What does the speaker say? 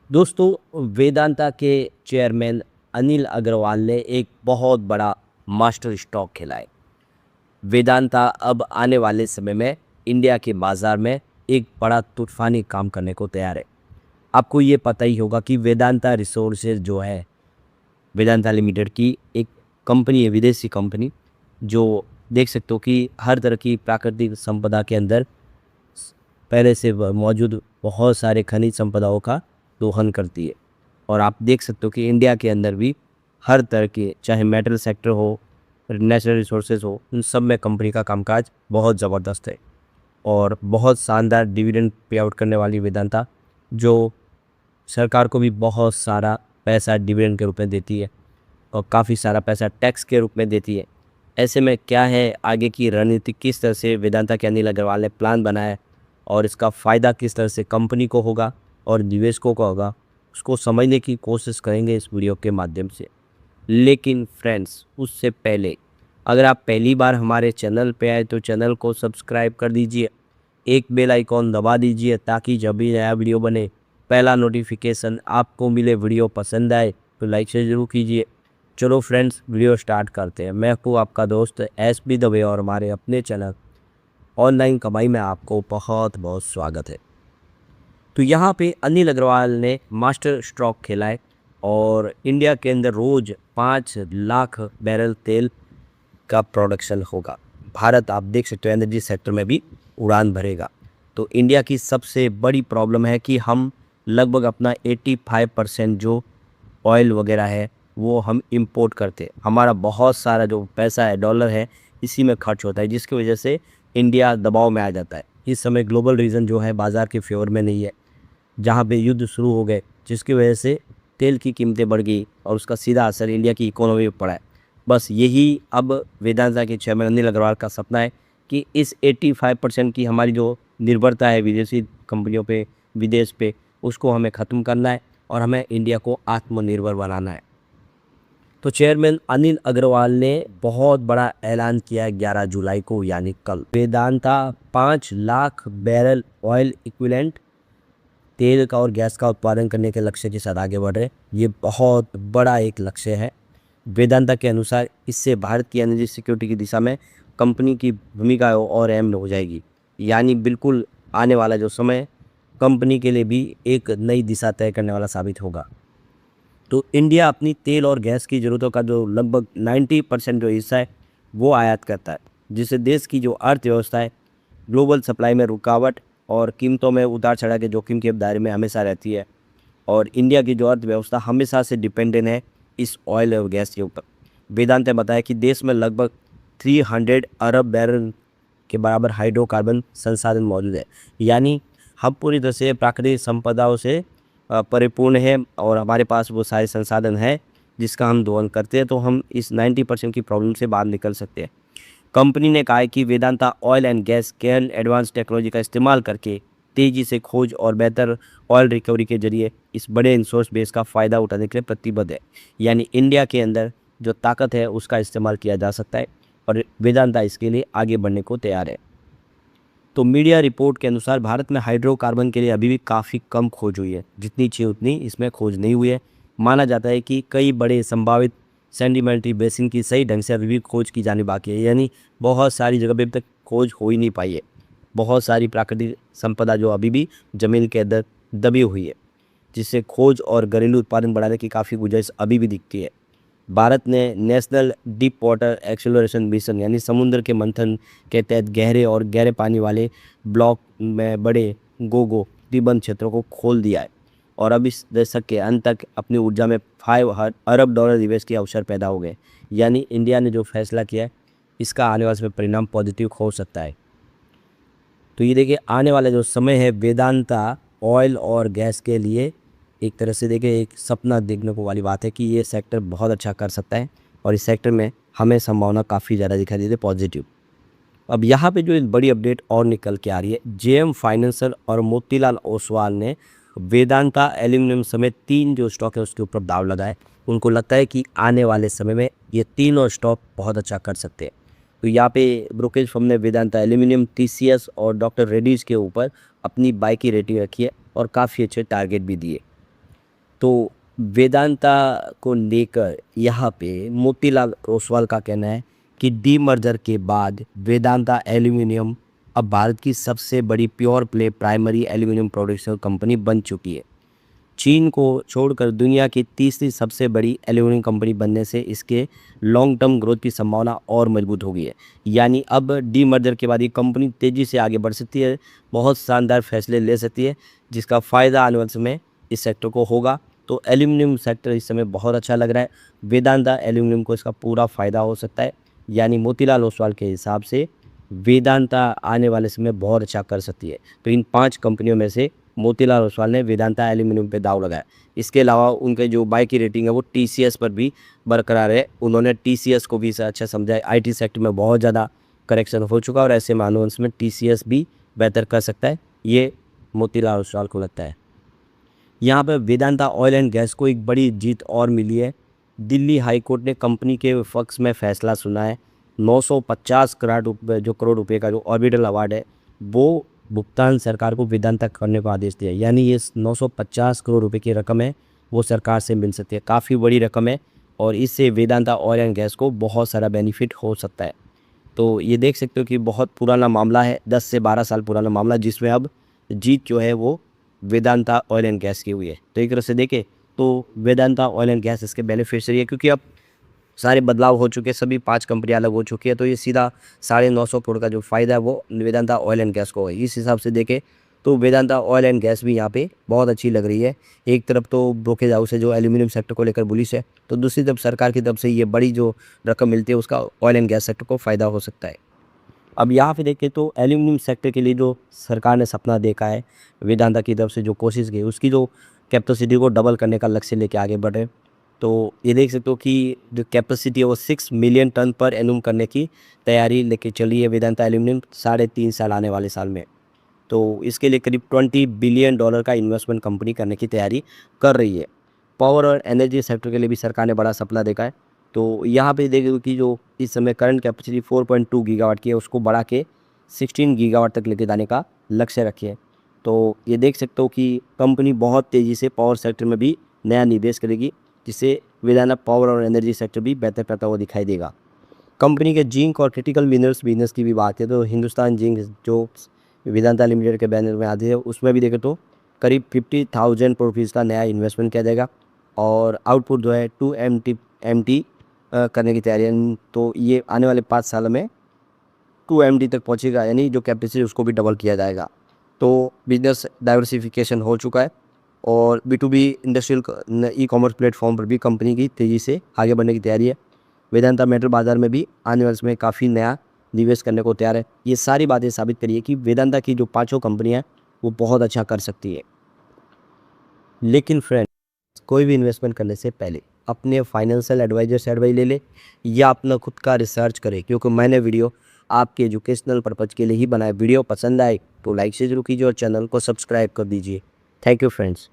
दोस्तों, वेदांता के चेयरमैन अनिल अग्रवाल ने एक बहुत बड़ा मास्टर स्ट्रोक खेला है। वेदांता अब आने वाले समय में इंडिया के बाजार में एक बड़ा तूफानी काम करने को तैयार है। आपको ये पता ही होगा कि वेदांता रिसोर्सेज जो है, वेदांता लिमिटेड की एक कंपनी है, विदेशी कंपनी, जो देख सकते हो कि हर तरह की प्राकृतिक संपदा के अंदर पहले से मौजूद बहुत सारे खनिज संपदाओं का दोहन करती है। और आप देख सकते हो कि इंडिया के अंदर भी हर तरह के, चाहे मेटल सेक्टर हो, नेचुरल रिसोर्सेज हो, उन सब में कंपनी का कामकाज बहुत ज़बरदस्त है। और बहुत शानदार डिविडेंड पे आउट करने वाली वेदांता, जो सरकार को भी बहुत सारा पैसा डिविडेंड के रूप में देती है और काफ़ी सारा पैसा टैक्स के रूप में देती है। ऐसे में क्या है, आगे की रणनीति किस तरह से वेदांता के अनिल अग्रवाल ने प्लान बनाया है और इसका फ़ायदा किस तरह से कंपनी को होगा और निवेशकों को होगा, उसको समझने की कोशिश करेंगे इस वीडियो के माध्यम से। लेकिन फ्रेंड्स, उससे पहले अगर आप पहली बार हमारे चैनल पे आए तो चैनल को सब्सक्राइब कर दीजिए, एक बेल आइकॉन दबा दीजिए ताकि जब भी नया वीडियो बने पहला नोटिफिकेशन आपको मिले। वीडियो पसंद आए तो लाइक शेयर जरूर कीजिए। चलो फ्रेंड्स, वीडियो स्टार्ट करते हैं। मैं हूँ आपका दोस्त एसपी दवे और हमारे अपने चैनल ऑनलाइन कमाई में आपको बहुत बहुत स्वागत है। तो यहाँ पे अनिल अग्रवाल ने मास्टर स्ट्रोक खेला है और इंडिया के अंदर रोज़ 5 लाख बैरल तेल का प्रोडक्शन होगा। भारत, आप देख सकते हो, एनर्जी सेक्टर में भी उड़ान भरेगा। तो इंडिया की सबसे बड़ी प्रॉब्लम है कि हम लगभग अपना 85% जो ऑयल वगैरह है वो हम इंपोर्ट करते हैं। हमारा बहुत सारा जो पैसा है, डॉलर है, इसी में खर्च होता है, जिसकी वजह से इंडिया दबाव में आ जाता है। इस समय ग्लोबल रीजन जो है बाज़ार के फेवर में नहीं है, जहाँ पे युद्ध शुरू हो गए, जिसकी वजह से तेल की कीमतें बढ़ गई और उसका सीधा असर इंडिया की इकोनॉमी पर पड़ा है। बस यही अब वेदांता के चेयरमैन अनिल अग्रवाल का सपना है कि इस 85% की हमारी जो निर्भरता है विदेशी कंपनियों पे, विदेश पे, उसको हमें ख़त्म करना है और हमें इंडिया को आत्मनिर्भर बनाना है। तो चेयरमैन अनिल अग्रवाल ने बहुत बड़ा ऐलान किया है 11 जुलाई को, यानी कल। Vedanta 5 lakh barrel oil equivalent तेल का और गैस का उत्पादन करने के लक्ष्य के साथ आगे बढ़ रहे। ये बहुत बड़ा एक लक्ष्य है। वेदांता के अनुसार इससे भारत की एनर्जी सिक्योरिटी की दिशा में कंपनी की भूमिका और अहम हो जाएगी। यानी बिल्कुल आने वाला जो समय कंपनी के लिए भी एक नई दिशा तय करने वाला साबित होगा। तो इंडिया अपनी तेल और गैस की ज़रूरतों का जो लगभग 90% जो हिस्सा है वो आयात करता है, जिससे देश की जो अर्थव्यवस्था है ग्लोबल सप्लाई में रुकावट और कीमतों में उतार चढ़ाव के जोखिम के दायरे में हमेशा रहती है। और इंडिया की जो अर्थव्यवस्था हमेशा से डिपेंडेंट है इस ऑयल और गैस के ऊपर। वेदांत ने बताया कि देश में लगभग 300 अरब बैरल के बराबर हाइड्रोकार्बन संसाधन मौजूद है। यानी हम पूरी तरह से प्राकृतिक संपदाओं से परिपूर्ण है और हमारे पास वो सारे संसाधन हैं जिसका हम दोहन करते हैं, तो हम इस 90% की प्रॉब्लम से बाहर निकल सकते हैं। कंपनी ने कहा है कि Vedanta oil and gas care advance technology का इस्तेमाल करके तेज़ी से खोज और बेहतर ऑयल रिकवरी के जरिए इस बड़े रिसोर्स बेस का फ़ायदा उठाने के लिए प्रतिबद्ध है। यानी इंडिया के अंदर जो ताकत है उसका इस्तेमाल किया जा सकता है और वेदांता इसके लिए आगे बढ़ने को तैयार है। तो मीडिया रिपोर्ट के अनुसार भारत में हाइड्रोकार्बन के लिए अभी भी काफ़ी कम खोज हुई है, जितनी चाहिए उतनी इसमें खोज नहीं हुई है। माना जाता है कि कई बड़े संभावित सेडिमेंट्री बेसिन की सही ढंग से अभी भी खोज की जानी बाकी है। यानी बहुत सारी जगह पे अभी तक खोज हो ही नहीं पाई है। बहुत सारी प्राकृतिक संपदा जो अभी भी ज़मीन के अंदर दबी हुई है, जिससे खोज और घरेलू उत्पादन बढ़ाने की काफ़ी गुंजाइश अभी भी दिखती है। भारत ने national deep water exploration mission यानी समुद्र के मंथन के तहत गहरे और गहरे पानी वाले ब्लॉक में बड़े गोगो प्रतिबंध क्षेत्रों को खोल दिया है और अब इस दशक के अंत तक अपनी ऊर्जा में 5 अरब डॉलर निवेश के अवसर पैदा हो गए। यानी इंडिया ने जो फैसला किया है इसका आने वाले समय परिणाम पॉजिटिव हो सकता है। तो ये देखिए, आने वाला जो समय है वेदांता ऑयल और गैस के लिए एक तरह से देखिए एक सपना देखने को वाली बात है कि ये सेक्टर बहुत अच्छा कर सकता है और इस सेक्टर में हमें संभावना काफ़ी ज़्यादा दिखाई देती है पॉजिटिव। अब यहाँ पे जो एक बड़ी अपडेट और निकल के आ रही है, जेएम फाइनेंशियल और मोतीलाल ओसवाल ने वेदांता एल्यूमिनियम समेत 3 जो स्टॉक है उसके ऊपर दाव लगाए। उनको लगता है कि आने वाले समय में ये तीनों स्टॉक बहुत अच्छा कर सकते हैं। तो यहाँ पे ब्रोकरेज फर्म ने वेदांता एल्यूमिनियम, टीसीएस और डॉक्टर रेड्डीज के ऊपर अपनी बाई की रेटिंग रखी है और काफ़ी अच्छे टारगेट भी दिए। तो वेदांता को लेकर यहाँ पे मोतीलाल ओसवाल का कहना है कि डीमर्जर के बाद वेदांता एल्यूमिनियम अब भारत की सबसे बड़ी pure play primary aluminium production company बन चुकी है। चीन को छोड़कर दुनिया की तीसरी सबसे बड़ी एल्यूमिनियम कंपनी बनने से इसके लॉन्ग टर्म ग्रोथ की संभावना और मजबूत हो गई है। यानी अब डीमर्जर के बाद ये कंपनी तेज़ी से आगे बढ़ सकती है, बहुत शानदार फैसले ले सकती है, जिसका फ़ायदा आने वाले समय इस सेक्टर को होगा। तो एल्यूमिनियम सेक्टर इस समय बहुत अच्छा लग रहा है। वेदांता एल्यूमिनियम को इसका पूरा फ़ायदा हो सकता है। यानी मोतीलाल ओसवाल के हिसाब से वेदांता आने वाले समय बहुत अच्छा कर सकती है। तो इन 5 कंपनियों में से मोतीलाल ओसवाल ने वेदांता एल्यूमिनियम पे दाव लगाया। इसके अलावा उनके जो बाय की रेटिंग है वो टीसीएस पर भी बरकरार है। उन्होंने टीसीएस को भी अच्छा समझा है। आईटी सेक्टर में बहुत ज़्यादा करेक्शन हो चुका है और ऐसे मानो में टीसीएस भी बेहतर कर सकता है, ये मोतीलाल ओसवाल को लगता है। यहाँ पर वेदांता ऑयल एंड गैस को एक बड़ी जीत और मिली है। दिल्ली हाई कोर्ट ने कंपनी के पक्ष में फैसला सुना है। 950 करोड़ रुपए का जो ऑर्बिटल अवार्ड है वो भुगतान सरकार को वेदांता करने को आदेश दिया। यानी ये 950 करोड़ रुपए की रकम है वो सरकार से मिल सकती है। काफ़ी बड़ी रकम है और इससे वेदांता ऑयल एंड गैस को बहुत सारा बेनिफिट हो सकता है। तो ये देख सकते हो कि बहुत पुराना मामला है, 10 से 12 साल पुराना मामला, जिसमें अब जीत जो है वो वेदांता ऑयल एंड गैस की हुई है। तो एक तरह से देखें तो वेदांता ऑयल एंड गैस इसके बेनिफिशियरी है, क्योंकि अब सारे बदलाव हो चुके हैं, सभी 5 कंपनियां अलग हो चुकी है। तो ये सीधा 950 करोड़ का जो फ़ायदा है वो वेदांता ऑयल एंड गैस को है। इस हिसाब से देखें तो वेदांता ऑयल एंड गैस भी यहाँ पे बहुत अच्छी लग रही है। एक तरफ तो ब्रोकेज हाउस है जो एल्यूमिनियम सेक्टर को लेकर बुलिश है, तो दूसरी तरफ सरकार की तरफ से ये बड़ी जो रकम मिलती है उसका ऑयल एंड गैस सेक्टर को फ़ायदा हो सकता है। अब यहाँ पे देखें तो एल्यूमिनियम सेक्टर के लिए जो सरकार ने सपना देखा है, वेदांता की तरफ से जो कोशिश की, उसकी जो कैपेसिटी को डबल करने का लक्ष्य लेके आगे बढ़े। तो ये देख सकते हो कि जो कैपेसिटी है वो 6 मिलियन टन पर एनुम करने की तैयारी लेके चली है वेदांता एल्यूमिनियम 3.5 साल आने वाले साल में। तो इसके लिए करीब $20 बिलियन का इन्वेस्टमेंट कंपनी करने की तैयारी कर रही है। पावर और एनर्जी सेक्टर के लिए भी सरकार ने बड़ा सपना देखा है। तो यहाँ पे देखो कि जो इस समय करंट कैपेसिटी 4.2 गीगावाट की है उसको बढ़ा के 16 गीगावाट तक लेके जाने का लक्ष्य रखी है। तो ये देख सकते हो कि कंपनी बहुत तेज़ी से पावर सेक्टर में भी नया निवेश करेगी, जिससे वेदांता पावर और एनर्जी सेक्टर भी बेहतर करता हुआ दिखाई देगा। कंपनी के जिंक और क्रिटिकल मिनरल्स बिजनेस की भी बात है तो हिंदुस्तान जिंक जो वेदांता लिमिटेड के बैनर में आती है उसमें भी देखें तो करीब 50,000 करोड़ रुपीज़ का नया इन्वेस्टमेंट किया जाएगा और आउटपुट जो है 2 MT करने की तैयारी है। तो ये आने वाले 5 सालों में 2 MT तक पहुँचेगा, यानी जो कैपेसिटी उसको भी डबल किया जाएगा। तो बिजनेस डाइवर्सिफिकेशन हो चुका है और B2B इंडस्ट्रियल ई-कॉमर्स प्लेटफॉर्म पर भी कंपनी की तेज़ी से आगे बढ़ने की तैयारी है। वेदांता मेटल बाज़ार में भी आने वाले समय काफ़ी नया निवेश करने को तैयार है। ये सारी बातें साबित करिए कि वेदांता की जो 5 कंपनियाँ हैं वो बहुत अच्छा कर सकती है। लेकिन फ्रेंड, कोई भी इन्वेस्टमेंट करने से पहले अपने फाइनेंशियल एडवाइजर से एडवाइस ले ले या अपना खुद का रिसर्च करें, क्योंकि मैंने वीडियो आपके एजुकेशनल पर्पज़ के लिए ही बनाया। वीडियो पसंद आए तो लाइक से जरूर कीजिए और चैनल को सब्सक्राइब कर दीजिए। Thank you friends.